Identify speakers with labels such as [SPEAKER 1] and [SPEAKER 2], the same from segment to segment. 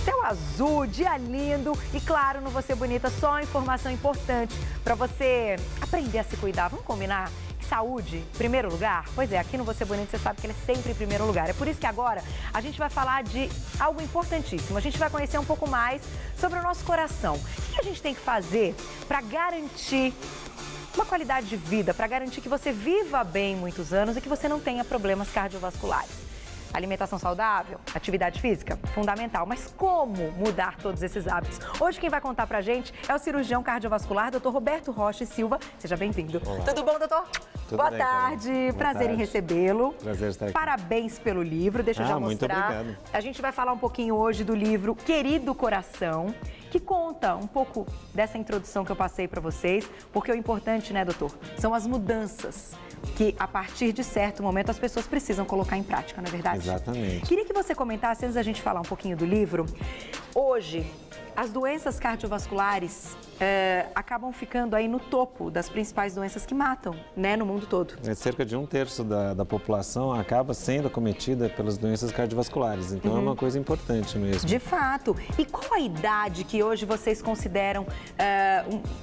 [SPEAKER 1] Céu azul, dia lindo e claro, no Você Bonita, só informação importante para você aprender a se cuidar. Vamos combinar? Saúde, primeiro lugar? Pois é, aqui no Você Bonito você sabe que ele é sempre em primeiro lugar. É por isso que agora a gente vai falar de algo importantíssimo. A gente vai conhecer um pouco mais sobre o nosso coração. O que a gente tem que fazer para garantir uma qualidade de vida, para garantir que você viva bem muitos anos e que você não tenha problemas cardiovasculares? Alimentação saudável, atividade física, fundamental. Mas como mudar todos esses hábitos? Hoje quem vai contar pra gente é o cirurgião cardiovascular, Dr. Roberto Rocha Silva. Seja bem-vindo. Tudo bom, doutor? Boa tarde, prazer em recebê-lo.
[SPEAKER 2] Prazer estar aqui.
[SPEAKER 1] Parabéns pelo livro, deixa eu já mostrar.
[SPEAKER 2] Muito obrigado.
[SPEAKER 1] A gente vai falar um pouquinho hoje do livro Querido Coração, que conta um pouco dessa introdução que eu passei para vocês, porque o importante, né, doutor, são as mudanças que, a partir de certo momento, as pessoas precisam colocar em prática, não é verdade?
[SPEAKER 2] Exatamente.
[SPEAKER 1] Queria que você comentasse, antes da gente falar um pouquinho do livro, hoje, as doenças cardiovasculares acabam ficando aí no topo das principais doenças que matam, né, no mundo todo.
[SPEAKER 2] Cerca de 1/3 da população acaba sendo acometida pelas doenças cardiovasculares, então é uma coisa importante mesmo.
[SPEAKER 1] De fato. E qual a idade que hoje vocês consideram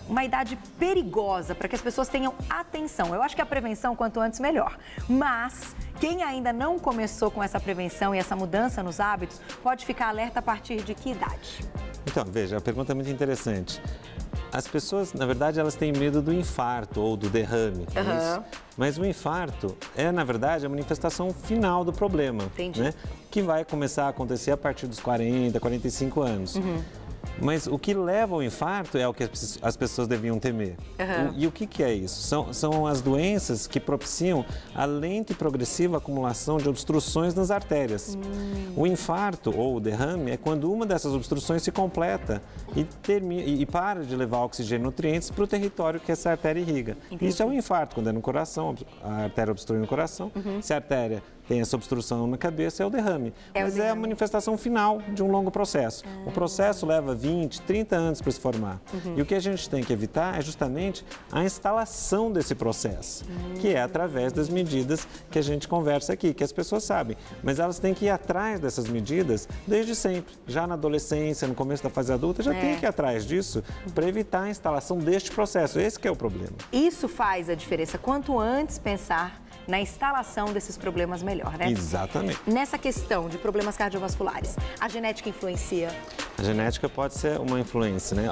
[SPEAKER 1] uma idade perigosa para que as pessoas tenham atenção? Eu acho que a prevenção, quanto antes, melhor. Mas quem ainda não começou com essa prevenção e essa mudança nos hábitos, pode ficar alerta a partir de que idade?
[SPEAKER 2] Então, veja, a pergunta é muito interessante. As pessoas, na verdade, elas têm medo do infarto ou do derrame, é isso? Mas o infarto é, na verdade, a manifestação final do problema.
[SPEAKER 1] Entendi.
[SPEAKER 2] Né? Que vai começar a acontecer a partir dos 40, 45 anos. Mas o que leva ao infarto é o que as pessoas deviam temer. E o que é isso? São as doenças que propiciam a lenta e progressiva acumulação de obstruções nas artérias. O infarto ou o derrame é quando uma dessas obstruções se completa e para de levar oxigênio e nutrientes para o território que essa artéria irriga.
[SPEAKER 1] Entendi.
[SPEAKER 2] Isso é o infarto, quando é no coração, a artéria obstrui no coração. Se a artéria tem essa obstrução na cabeça, é o derrame. Mas é a manifestação final de um longo processo. O processo leva 20, 30 anos para se formar. E o que a gente tem que evitar é justamente a instalação desse processo, que é através das medidas que a gente conversa aqui, que as pessoas sabem. Mas elas têm que ir atrás dessas medidas desde sempre. Já na adolescência, no começo da fase adulta, já tem que ir atrás disso para evitar a instalação deste processo. Esse que é o problema.
[SPEAKER 1] Isso faz a diferença. Quanto antes pensar na instalação desses problemas, melhor, né?
[SPEAKER 2] Exatamente.
[SPEAKER 1] Nessa questão de problemas cardiovasculares, a genética influencia?
[SPEAKER 2] A genética pode ser uma influência, né?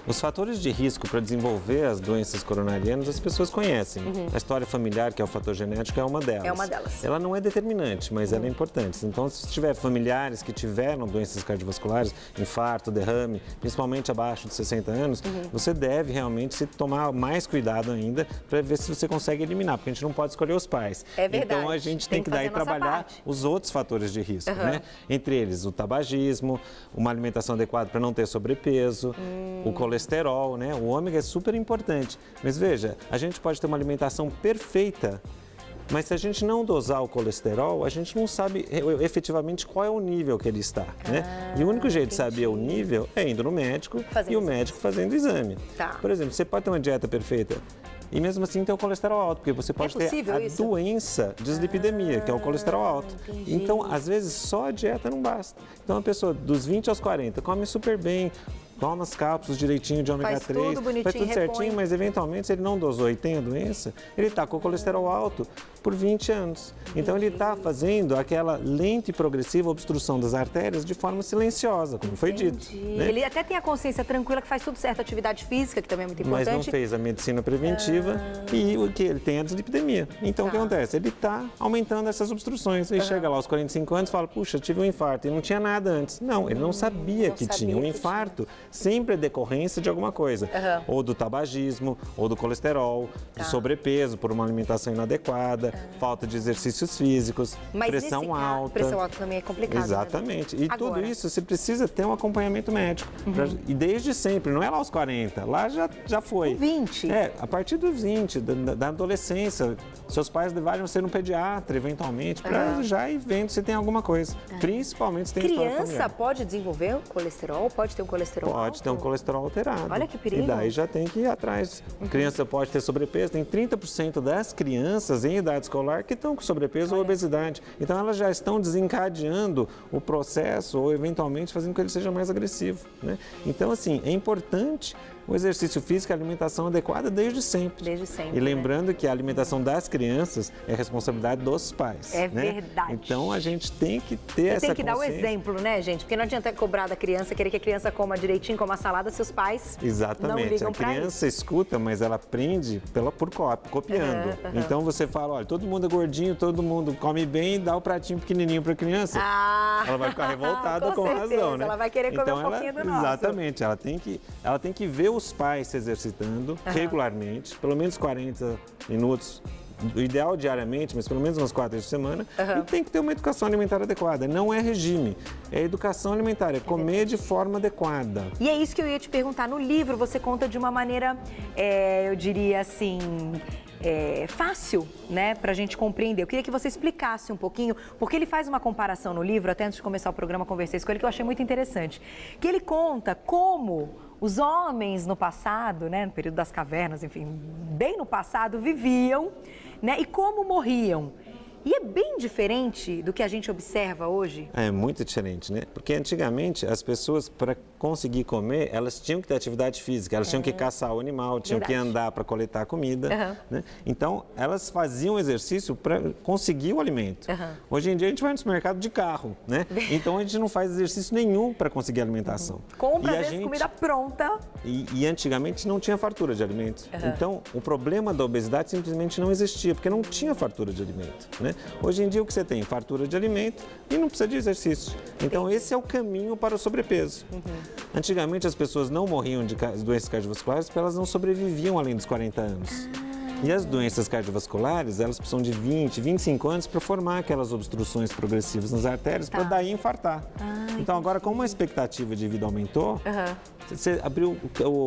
[SPEAKER 2] Os fatores de risco para desenvolver as doenças coronarianas, as pessoas conhecem. A história familiar, que é o fator genético, é uma delas.
[SPEAKER 1] É uma delas.
[SPEAKER 2] Ela não é determinante, mas ela é importante. Então, se tiver familiares que tiveram doenças cardiovasculares, infarto, derrame, principalmente abaixo de 60 anos, você deve realmente se tomar mais cuidado ainda para ver se você consegue eliminar, porque a gente não pode escolher os pais.
[SPEAKER 1] É verdade.
[SPEAKER 2] Então, a gente tem que daí trabalhar os outros fatores de risco, né? Entre eles, o tabagismo, uma alimentação adequada para não ter sobrepeso, o colesterol, né? O ômega é super importante. Mas veja, a gente pode ter uma alimentação perfeita, mas se a gente não dosar o colesterol, a gente não sabe efetivamente qual é o nível que ele está, né? E o único jeito de saber o nível é indo no médico e o médico fazendo o exame. Por exemplo, você pode ter uma dieta perfeita e mesmo assim ter o colesterol alto, porque você pode ter a doença de dislipidemia, que é o colesterol alto. Então, às vezes, só a dieta não basta. Então, a pessoa dos 20 aos 40 come super bem, toma as cápsulas direitinho de ômega 3, faz tudo certinho, mas eventualmente, se ele não dosou e tem a doença, ele está com o colesterol alto por 20 anos. Então, ele está fazendo aquela lenta e progressiva obstrução das artérias de forma silenciosa, como foi dito. Né?
[SPEAKER 1] Ele até tem a consciência tranquila que faz tudo certo, atividade física, que também é muito importante.
[SPEAKER 2] Mas não fez a medicina preventiva e o que ele tem é a dislipidemia. Então, o que acontece? Ele está aumentando essas obstruções. Aí chega lá aos 45 anos e fala, puxa, tive um infarto e não tinha nada antes. Não, ele não sabia que tinha. Um infarto sempre é decorrência de alguma coisa. Ou do tabagismo, ou do colesterol, do sobrepeso por uma alimentação inadequada, falta de exercícios físicos, pressão alta.
[SPEAKER 1] Pressão alta também é complicado.
[SPEAKER 2] Exatamente.
[SPEAKER 1] Né?
[SPEAKER 2] E tudo isso você precisa ter um acompanhamento médico. E desde sempre, não é lá aos 40, lá já foi.
[SPEAKER 1] 20?
[SPEAKER 2] A partir dos 20, da adolescência, seus pais deveriam ser um pediatra, eventualmente, para já ir vendo se tem alguma coisa. Principalmente se tem história familiar.
[SPEAKER 1] Criança pode desenvolver colesterol? Pode ter um colesterol alto?
[SPEAKER 2] Pode ter um colesterol alterado.
[SPEAKER 1] Olha que perigo.
[SPEAKER 2] E daí já tem que ir atrás. Criança pode ter sobrepeso. Tem 30% das crianças em idade escolar que estão com sobrepeso ou obesidade. Então, elas já estão desencadeando o processo ou, eventualmente, fazendo com que ele seja mais agressivo, né? Então, assim, é importante o exercício físico e a alimentação adequada desde sempre.
[SPEAKER 1] Desde sempre.
[SPEAKER 2] E lembrando que a alimentação das crianças é responsabilidade dos pais.
[SPEAKER 1] É
[SPEAKER 2] né?
[SPEAKER 1] verdade.
[SPEAKER 2] Então, a gente tem que ter essa
[SPEAKER 1] Tem que dar o
[SPEAKER 2] consciência.
[SPEAKER 1] exemplo, né, gente? Porque não adianta cobrar da criança, querer que a criança coma direitinho, coma salada, se os pais não ligam
[SPEAKER 2] a
[SPEAKER 1] pra
[SPEAKER 2] criança escuta, mas ela aprende copiando. Então você fala, olha, todo mundo é gordinho, todo mundo come bem, dá o pratinho pequenininho para a criança. Ela vai ficar revoltada com razão, né?
[SPEAKER 1] Ela vai querer comer um pouquinho do nosso.
[SPEAKER 2] Exatamente, ela tem que ver os pais se exercitando regularmente, pelo menos 40 minutos. O ideal diariamente, mas pelo menos umas 4 vezes por semana, e tem que ter uma educação alimentar adequada. Não é regime, é educação alimentar, é comer de forma adequada.
[SPEAKER 1] E é isso que eu ia te perguntar. No livro você conta de uma maneira, eu diria assim, fácil, né, pra gente compreender. Eu queria que você explicasse um pouquinho, porque ele faz uma comparação no livro, até antes de começar o programa, conversei com ele, que eu achei muito interessante. Que ele conta como os homens no passado, né, no período das cavernas, enfim, bem no passado, viviam, né, e como morriam. E é bem diferente do que a gente observa hoje?
[SPEAKER 2] É muito diferente, né? Porque antigamente as pessoas, para conseguir comer, elas tinham que ter atividade física, elas tinham que caçar o animal, tinham que andar para coletar comida. Né? Então, elas faziam exercício para conseguir o alimento. Hoje em dia a gente vai no supermercado de carro, né? Então a gente não faz exercício nenhum para conseguir alimentação.
[SPEAKER 1] Compra, às vezes, comida pronta.
[SPEAKER 2] E antigamente não tinha fartura de alimento. Então, o problema da obesidade simplesmente não existia, porque não tinha fartura de alimento, né? Hoje em dia o que você tem? Fartura de alimento e não precisa de exercício. Então esse é o caminho para o sobrepeso. Antigamente as pessoas não morriam de doenças cardiovasculares porque elas não sobreviviam além dos 40 anos. E as doenças cardiovasculares, elas precisam de 20, 25 anos para formar aquelas obstruções progressivas nas artérias para daí infartar. Então agora, como a expectativa de vida aumentou, você abriu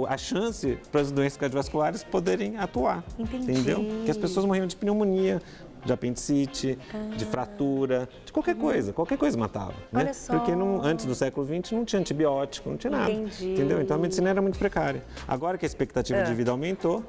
[SPEAKER 2] a chance para as doenças cardiovasculares poderem atuar. Entendeu? Porque as pessoas morriam de pneumonia, de apendicite, de fratura, de qualquer coisa matava. Né?
[SPEAKER 1] Olha só.
[SPEAKER 2] Porque antes do século XX não tinha antibiótico, não tinha nada. Entendeu? Então a medicina era muito precária. Agora que a expectativa de vida aumentou,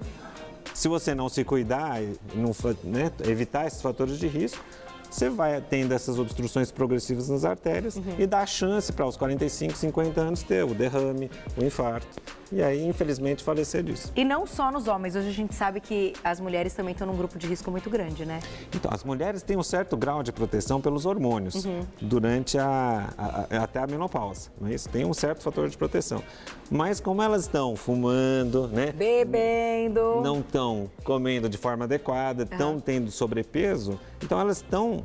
[SPEAKER 2] se você não se cuidar e não, né, evitar esses fatores de risco, você vai tendo essas obstruções progressivas nas artérias e dá chance para aos 45, 50 anos ter o derrame, o infarto. E aí, infelizmente, falecer disso.
[SPEAKER 1] E não só nos homens, hoje a gente sabe que as mulheres também estão num grupo de risco muito grande, né?
[SPEAKER 2] Então, as mulheres têm um certo grau de proteção pelos hormônios durante até a menopausa, não é isso? Tem um certo fator de proteção. Mas como elas estão fumando, né?
[SPEAKER 1] Bebendo.
[SPEAKER 2] Não estão comendo de forma adequada, estão tendo sobrepeso, então elas estão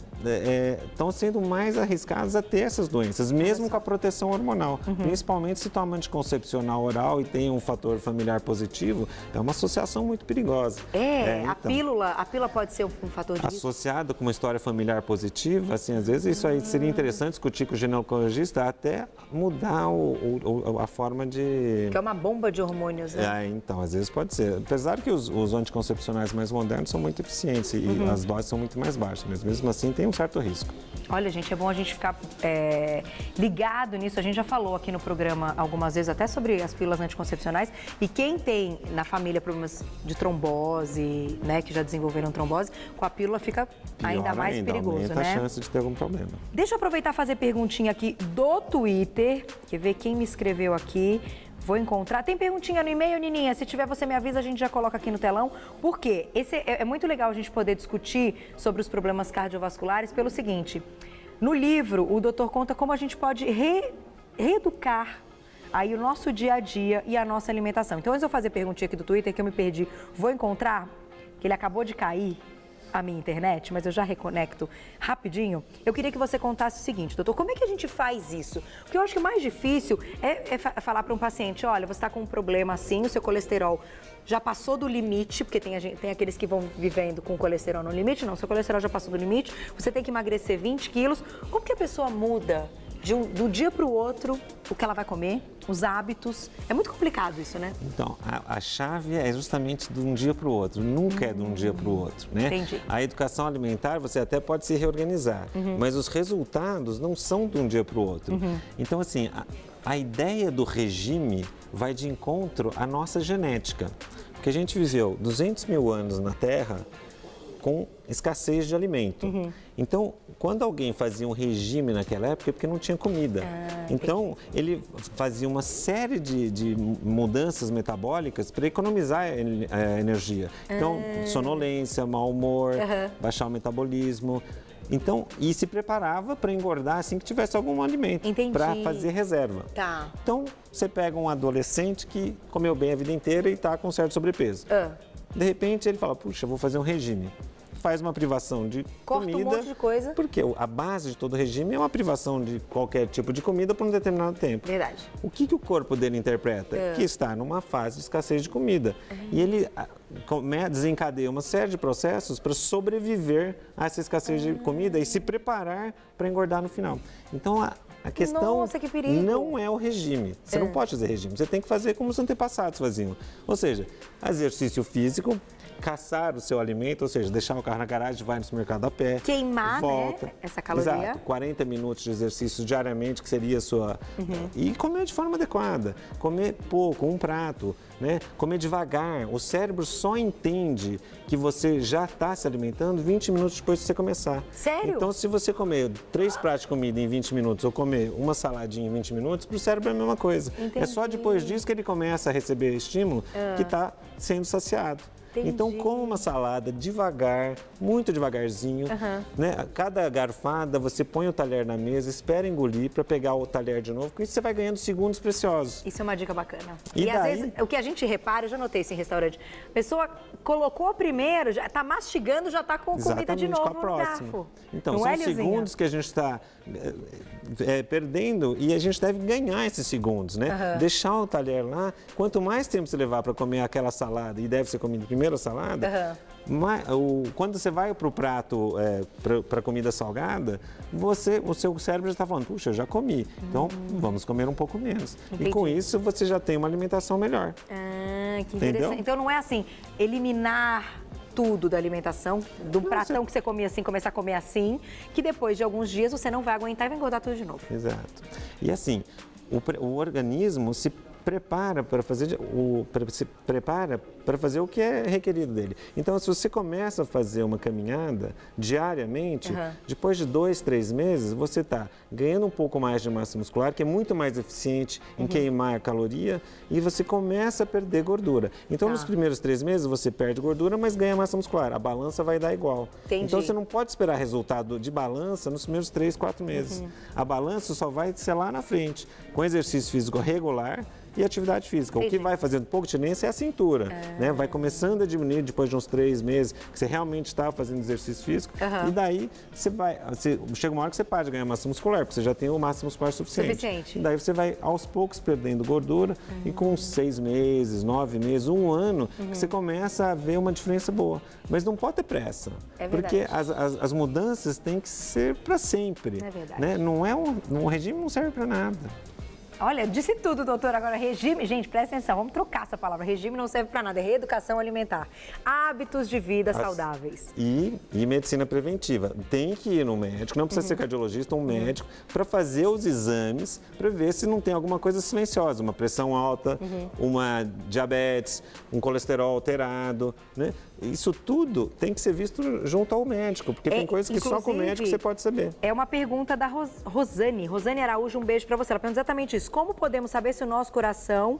[SPEAKER 2] sendo mais arriscadas a ter essas doenças, mesmo com a proteção hormonal. Principalmente se toma anticoncepcional oral e tem um fator familiar positivo, é uma associação muito perigosa.
[SPEAKER 1] Então, a pílula pode ser um fator de risco?
[SPEAKER 2] Associado com uma história familiar positiva, assim, às vezes isso aí seria interessante discutir com o ginecologista até mudar a forma de...
[SPEAKER 1] Que é uma bomba de hormônios, né?
[SPEAKER 2] Então, às vezes pode ser. Apesar que os anticoncepcionais mais modernos são muito eficientes e as doses são muito mais baixas, mas mesmo assim tem um certo risco.
[SPEAKER 1] Olha, gente, é bom a gente ficar ligado nisso. A gente já falou aqui no programa algumas vezes até sobre as pílulas anticoncepcionais. E quem tem na família problemas de trombose, né, que já desenvolveram trombose, com a pílula fica ainda mais perigoso,
[SPEAKER 2] aumenta
[SPEAKER 1] né?
[SPEAKER 2] a chance de ter algum problema.
[SPEAKER 1] Deixa eu aproveitar e fazer perguntinha aqui do Twitter. Quer ver quem me escreveu aqui? Vou encontrar. Tem perguntinha no e-mail, Nininha? Se tiver, você me avisa, a gente já coloca aqui no telão. Por quê? É muito legal a gente poder discutir sobre os problemas cardiovasculares pelo seguinte. No livro, o doutor conta como a gente pode reeducar aí o nosso dia a dia e a nossa alimentação. Então, antes de eu fazer perguntinha aqui do Twitter, que eu me perdi, vou encontrar, que ele acabou de cair a minha internet, mas eu já reconecto rapidinho. Eu queria que você contasse o seguinte, doutor, como é que a gente faz isso? Porque eu acho que o mais difícil é falar para um paciente, olha, você está com um problema assim, o seu colesterol já passou do limite, porque tem aqueles que vão vivendo com colesterol no limite, não, seu colesterol já passou do limite, você tem que emagrecer 20 quilos. Como que a pessoa muda do dia para o outro o que ela vai comer, os hábitos? É muito complicado isso, né?
[SPEAKER 2] Então, a chave é justamente de um dia para o outro, nunca é de um dia para o outro, né?
[SPEAKER 1] Entendi.
[SPEAKER 2] A educação alimentar, você até pode se reorganizar, mas os resultados não são de um dia para o outro. Então, assim, a ideia do regime vai de encontro à nossa genética, porque a gente viveu 200 mil anos na Terra com escassez de alimento. Então, quando alguém fazia um regime naquela época, é porque não tinha comida. Então, ele fazia uma série de mudanças metabólicas para economizar a energia. Então, sonolência, mau humor, baixar o metabolismo. Então, e se preparava para engordar assim que tivesse algum alimento, para fazer reserva.
[SPEAKER 1] Tá.
[SPEAKER 2] Então, você pega um adolescente que comeu bem a vida inteira e está com certo sobrepeso. De repente, ele fala, puxa, vou fazer um regime. Faz uma privação de
[SPEAKER 1] Corta
[SPEAKER 2] comida.
[SPEAKER 1] um monte de coisa.
[SPEAKER 2] Porque a base de todo regime é uma privação de qualquer tipo de comida por um determinado tempo.
[SPEAKER 1] Verdade.
[SPEAKER 2] O que o corpo dele interpreta? Que está numa fase de escassez de comida. E ele desencadeia uma série de processos para sobreviver a essa escassez de comida e se preparar para engordar no final. Então, a questão
[SPEAKER 1] Nossa, que perigo.
[SPEAKER 2] não é o regime. Você não pode fazer regime. Você tem que fazer como os antepassados faziam. Ou seja, exercício físico, caçar o seu alimento, ou seja, deixar o carro na garagem, vai no supermercado a pé.
[SPEAKER 1] Queimar,
[SPEAKER 2] volta.
[SPEAKER 1] né? Essa caloria.
[SPEAKER 2] Exato. 40 minutos de exercício diariamente, que seria a sua... E comer de forma adequada. Comer pouco, um prato, né? Comer devagar. O cérebro só entende que você já está se alimentando 20 minutos depois de você começar.
[SPEAKER 1] Sério?
[SPEAKER 2] Então, se você comer 3 pratos de comida em 20 minutos ou comer uma saladinha em 20 minutos, para o cérebro é a mesma coisa.
[SPEAKER 1] Entendi.
[SPEAKER 2] É só depois disso que ele começa a receber estímulo que está sendo saciado.
[SPEAKER 1] Entendi.
[SPEAKER 2] Então, coma uma salada devagar, muito devagarzinho. Né? Cada garfada, você põe o talher na mesa, espera engolir para pegar o talher de novo, com isso você vai ganhando segundos preciosos.
[SPEAKER 1] Isso é uma dica bacana.
[SPEAKER 2] E
[SPEAKER 1] às
[SPEAKER 2] daí?
[SPEAKER 1] vezes, o que a gente repara, eu já notei isso em restaurante, a pessoa colocou primeiro, já está mastigando, já está com comida de
[SPEAKER 2] Exatamente,
[SPEAKER 1] novo
[SPEAKER 2] com a
[SPEAKER 1] no
[SPEAKER 2] próxima.
[SPEAKER 1] garfo.
[SPEAKER 2] Então,
[SPEAKER 1] Não
[SPEAKER 2] são
[SPEAKER 1] é, Lilzinha?
[SPEAKER 2] segundos que a gente está perdendo e a gente deve ganhar esses segundos, né? Deixar o talher lá, quanto mais tempo você levar para comer aquela salada, e deve ser comida primeiro a salada, quando você vai para o prato, para comida salgada, o seu cérebro já está falando, puxa, eu já comi, então vamos comer um pouco menos.
[SPEAKER 1] Entendi.
[SPEAKER 2] E com isso você já tem uma alimentação melhor.
[SPEAKER 1] Que interessante.
[SPEAKER 2] Entendeu?
[SPEAKER 1] Então não é assim, eliminar tudo da alimentação, do pratão que você comia assim, começar a comer assim, que depois de alguns dias você não vai aguentar e vai engordar tudo de novo.
[SPEAKER 2] Exato. E assim, o organismo se prepara para fazer o que é requerido dele. Então, se você começa a fazer uma caminhada diariamente, depois de 2, 3 meses, você está ganhando um pouco mais de massa muscular, que é muito mais eficiente em queimar a caloria, e você começa a perder gordura. Então, nos primeiros 3 meses, você perde gordura, mas ganha massa muscular. A balança vai dar igual.
[SPEAKER 1] Entendi.
[SPEAKER 2] Então, você não pode esperar resultado de balança nos primeiros 3, 4 meses. A balança só vai ser lá na frente, com exercício físico regular e atividade física.
[SPEAKER 1] Entendi.
[SPEAKER 2] O que vai fazendo pouco diferença é a cintura, né? Vai começando a diminuir depois de uns 3 meses que você realmente está fazendo exercício físico e daí chega uma hora que você para de ganhar massa muscular, porque você já tem o massa muscular suficiente. E daí você vai aos poucos perdendo gordura e com 6 meses, 9 meses, 1 ano, que você começa a ver uma diferença boa. Mas não pode ter pressa, porque as mudanças têm que ser para sempre.
[SPEAKER 1] É verdade.
[SPEAKER 2] Né? Não é um regime não serve para nada.
[SPEAKER 1] Olha, disse tudo, doutor. Agora, regime... Gente, presta atenção, vamos trocar essa palavra. Regime não serve para nada, é reeducação alimentar. Hábitos de vida saudáveis.
[SPEAKER 2] E medicina preventiva. Tem que ir no médico, não precisa ser cardiologista, um médico, para fazer os exames, para ver se não tem alguma coisa silenciosa, uma pressão alta, uma diabetes, um colesterol alterado, né? Isso tudo tem que ser visto junto ao médico, porque tem coisas que só com o médico você pode saber.
[SPEAKER 1] É uma pergunta da Rosane. Rosane Araújo, um beijo para você. Ela pergunta exatamente isso. Como podemos saber se o nosso coração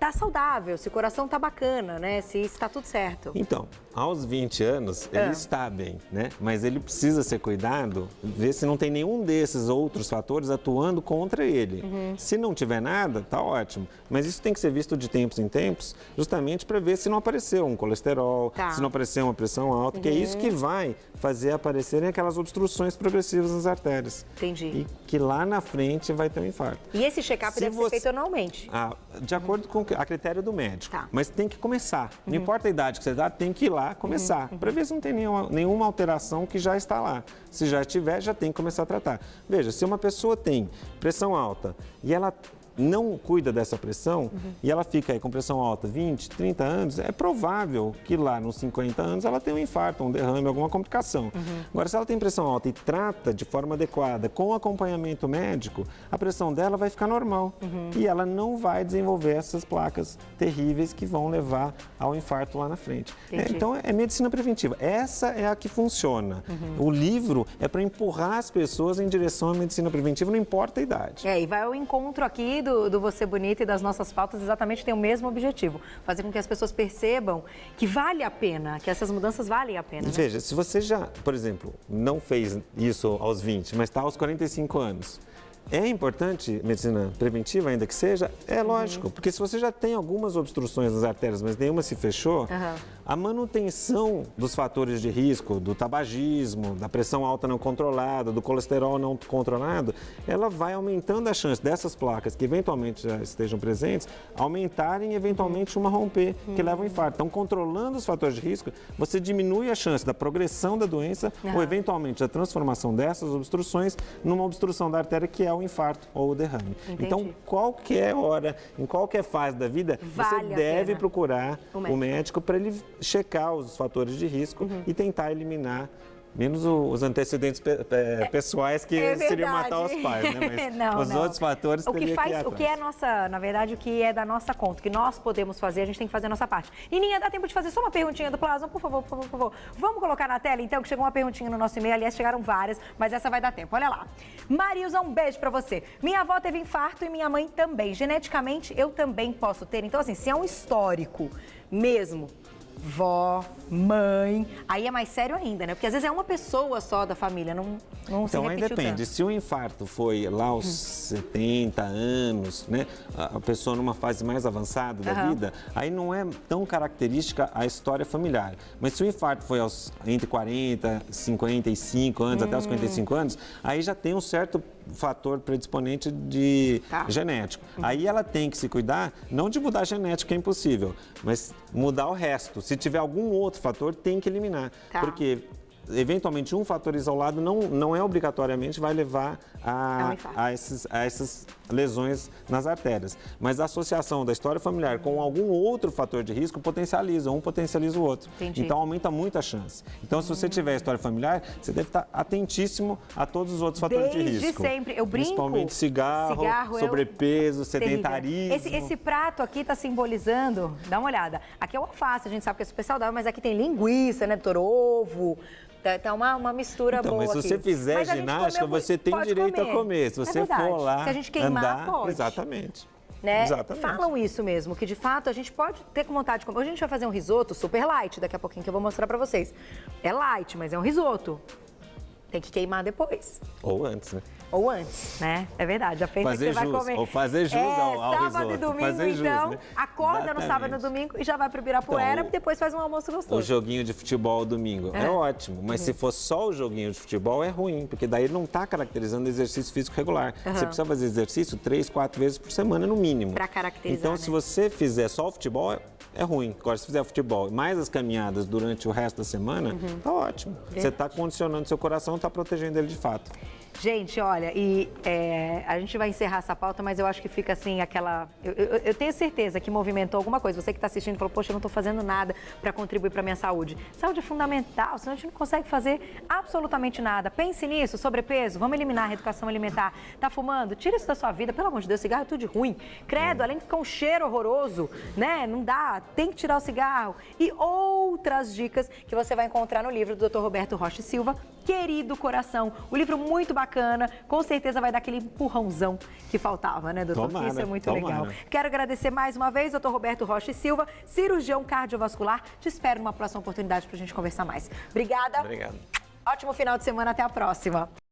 [SPEAKER 1] tá saudável, se o coração tá bacana, né? Se está tudo certo.
[SPEAKER 2] Então, aos 20 anos, ele está bem, né? Mas ele precisa ser cuidado, ver se não tem nenhum desses outros fatores atuando contra ele. Se não tiver nada, tá ótimo. Mas isso tem que ser visto de tempos em tempos, justamente para ver se não apareceu um colesterol, se não apareceu uma pressão alta, que é isso que vai fazer aparecerem aquelas obstruções progressivas nas artérias.
[SPEAKER 1] Entendi.
[SPEAKER 2] E que lá na frente vai ter um infarto.
[SPEAKER 1] E esse check-up deve ser feito anualmente?
[SPEAKER 2] De acordo com a critério do médico.
[SPEAKER 1] Tá.
[SPEAKER 2] Mas tem que começar. Não importa a idade que você dá, tem que ir lá começar. Para ver se não tem nenhuma alteração que já está lá. Se já tiver, já tem que começar a tratar. Veja, se uma pessoa tem pressão alta e ela não cuida dessa pressão e ela fica aí com pressão alta 20, 30 anos, é provável que lá nos 50 anos ela tenha um infarto, um derrame, alguma complicação. Agora, se ela tem pressão alta e trata de forma adequada, com acompanhamento médico, a pressão dela vai ficar normal e ela não vai desenvolver essas placas terríveis que vão levar ao infarto lá na frente. Então, é medicina preventiva. Essa é a que funciona. O livro é para empurrar as pessoas em direção à medicina preventiva, não importa a idade.
[SPEAKER 1] E vai ao encontro aqui do Você Bonita e das nossas pautas, exatamente tem o mesmo objetivo, fazer com que as pessoas percebam que vale a pena, que essas mudanças valem a pena. Né?
[SPEAKER 2] Veja, se você já, por exemplo, não fez isso aos 20, mas está aos 45 anos, é importante medicina preventiva, ainda que seja? É lógico, porque se você já tem algumas obstruções nas artérias, mas nenhuma se fechou, a manutenção dos fatores de risco, do tabagismo, da pressão alta não controlada, do colesterol não controlado, ela vai aumentando a chance dessas placas que eventualmente já estejam presentes, aumentarem e eventualmente uma romper, que leva ao infarto. Então, controlando os fatores de risco, você diminui a chance da progressão da doença ou eventualmente a transformação dessas obstruções numa obstrução da artéria que é o infarto ou o derrame. Então, qualquer hora, em qualquer fase da vida, você deve procurar o médico para ele checar os fatores de risco e tentar eliminar, menos os antecedentes pessoais que seriam matar os pais, né? Mas os outros fatores teria que ir atrás.
[SPEAKER 1] O que é nossa, na verdade, o que é da nossa conta, o que nós podemos fazer, a gente tem que fazer a nossa parte. E Ninha, dá tempo de fazer só uma perguntinha do Plasma, por favor, por favor, por favor. Vamos colocar na tela, então, que chegou uma perguntinha no nosso e-mail, aliás, chegaram várias, mas essa vai dar tempo, olha lá. Marilza, um beijo pra você. Minha avó teve infarto e minha mãe também. Geneticamente, eu também posso ter. Então, assim, se é um histórico mesmo, vó, mãe, aí é mais sério ainda, né? Porque às vezes é uma pessoa só da família, não se repetiu
[SPEAKER 2] Então aí depende,
[SPEAKER 1] tanto.
[SPEAKER 2] Se o infarto foi lá aos 70 anos, né? A pessoa numa fase mais avançada da vida, aí não é tão característica a história familiar. Mas se o infarto foi entre 40, 55 anos, até os 55 anos, aí já tem um certo fator predisponente de genético. Aí ela tem que se cuidar, não de mudar a genética, é impossível, mas mudar o resto. Se tiver algum outro fator, tem que eliminar. Porque eventualmente um fator isolado não é obrigatoriamente vai levar a essas lesões nas artérias. Mas a associação da história familiar com algum outro fator de risco potencializa, um potencializa o outro. Então aumenta muito a chance. Então se você tiver história familiar, você deve estar atentíssimo a todos os outros fatores de risco.
[SPEAKER 1] Desde sempre, eu brinco.
[SPEAKER 2] Principalmente cigarro, sobrepeso, sedentarismo.
[SPEAKER 1] Esse prato aqui está simbolizando, dá uma olhada, aqui é o alface, a gente sabe que é super saudável, mas aqui tem linguiça, né, doutor, ovo. Tá uma mistura boa
[SPEAKER 2] aqui. Mas se você fizer ginástica, você tem direito a comer. Se você for lá,
[SPEAKER 1] se a gente queimar, pode.
[SPEAKER 2] Exatamente.
[SPEAKER 1] Né?
[SPEAKER 2] Exatamente.
[SPEAKER 1] Falam isso mesmo, que de fato a gente pode ter com vontade de comer. Hoje a gente vai fazer um risoto super light, daqui a pouquinho que eu vou mostrar pra vocês. É light, mas é um risoto. Tem que queimar depois.
[SPEAKER 2] Ou antes, né?
[SPEAKER 1] Ou antes, né? É verdade, já pensa
[SPEAKER 2] fazer
[SPEAKER 1] que você vai comer.
[SPEAKER 2] Ou fazer jus ao
[SPEAKER 1] sábado
[SPEAKER 2] risoto.
[SPEAKER 1] e domingo,
[SPEAKER 2] fazer
[SPEAKER 1] então,
[SPEAKER 2] né?
[SPEAKER 1] acorda no sábado e no domingo e já vai pro Ibirapuera e depois faz um almoço gostoso.
[SPEAKER 2] O joguinho de futebol domingo é ótimo, mas se for só o joguinho de futebol é ruim, porque daí ele não está caracterizando exercício físico regular. Você precisa fazer exercício 3, 4 vezes por semana no mínimo.
[SPEAKER 1] Para caracterizar,
[SPEAKER 2] então, se você fizer só o futebol, é ruim. Agora, se fizer futebol mais as caminhadas durante o resto da semana, tá ótimo. Você está condicionando seu coração, está protegendo ele de fato.
[SPEAKER 1] Gente, olha, a gente vai encerrar essa pauta, mas eu acho que fica assim, aquela... Eu tenho certeza que movimentou alguma coisa. Você que está assistindo falou, poxa, eu não estou fazendo nada para contribuir para a minha saúde. Saúde é fundamental, senão a gente não consegue fazer absolutamente nada. Pense nisso, sobrepeso, vamos eliminar a reeducação alimentar. Tá fumando? Tira isso da sua vida, pelo amor de Deus, cigarro é tudo de ruim. Credo, além de ficar um cheiro horroroso, né? Não dá, tem que tirar o cigarro. E outras dicas que você vai encontrar no livro do Dr. Roberto Rocha Silva, Querido Coração. O livro muito bacana, com certeza vai dar aquele empurrãozão que faltava, né, doutor?
[SPEAKER 2] Tomara,
[SPEAKER 1] isso é muito legal. Quero agradecer mais uma vez, doutor Roberto Rocha Silva, cirurgião cardiovascular. Te espero numa próxima oportunidade para a gente conversar mais. Obrigada.
[SPEAKER 2] Obrigado.
[SPEAKER 1] Ótimo final de semana, até a próxima.